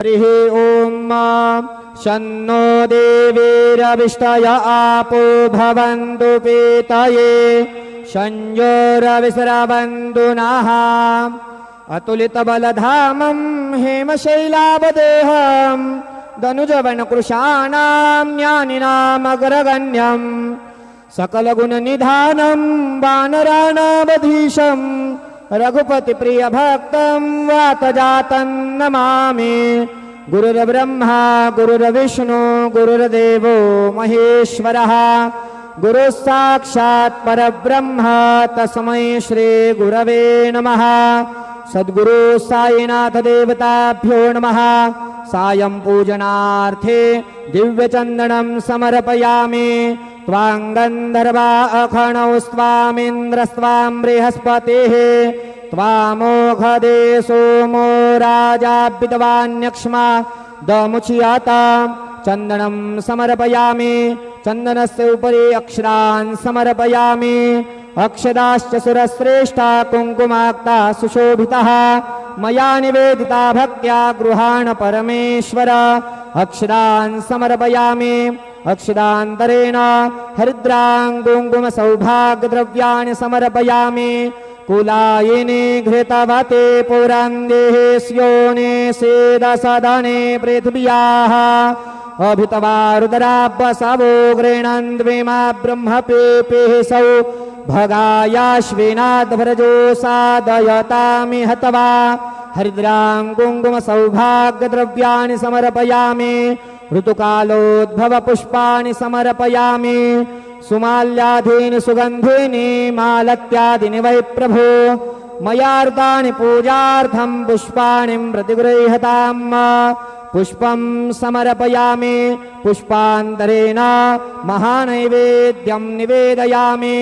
हरिः ॐ शन्नो देवीरविष्टय आपो भवन्तु पीतये संयोरविस्रवन्तु नः अतुलितबलधामं हेमशैलावदेहं दनुजवनकृशाणां ज्ञानिनामग्रगण्यं सकलगुणनिधानं वानराणावधीशं रघुपतिप्रियभक्तं वातजातं नमामि। गुरुर्ब्रह्मा गुरुर्विष्णु गुरुर्देवो महेश्वरः गुरुः साक्षात् परब्रह्म तस्मै श्री गुरवे नमः। सद्गुरु साईनाथ देवताभ्यो नमः। सायं पूजनार्थे दिव्यचन्दनं समर्पयामि। त्वां गन्धर्वा अखणौ स्वामिन्द्रस्त्वां बृहस्पतिः त्वामोघदे सोमो राजा विद्वान्यक्ष्मा दमुच्यता। चन्दनं समर्पयामि। चन्दनस्य उपरि अक्षरान् समर्पयामि। अक्षदाश्च सुरश्रेष्ठा कुङ्कुमाक्ता सुशोभितः मया निवेदिता भक्त्या गृहाण परमेश्वर। अक्षरान् समर्पयामि। अक्षदान्तरेण हरिद्रां कुङ्कुमसौभाग्यद्रव्याणि समर्पयामि। कुलायिनी घृतवते पुरन्देहे स्योने सेदसदने पृथिव्याः अभितवा रुद्राभ्यसवो गृह्णन्द्विमा ब्रह्मपेपेः सौ भगायाश्विनाद्भ्रजो सादयतामि हतवा। हरिद्रां कुङ्कुमसौभाग्यद्रव्याणि समर्पयामि। ऋतुकालोद्भवपुष्पाणि समर्पयामि। सुमाल्याधीनि सुगन्धीनि मालत्यादीनि वै प्रभो मयार्तानि पूजार्थं पुष्पाणि प्रतिगृह्यताम्। पुष्पं समर्पयामि। पुष्पान्तरेण महानैवेद्यं निवेदयामि।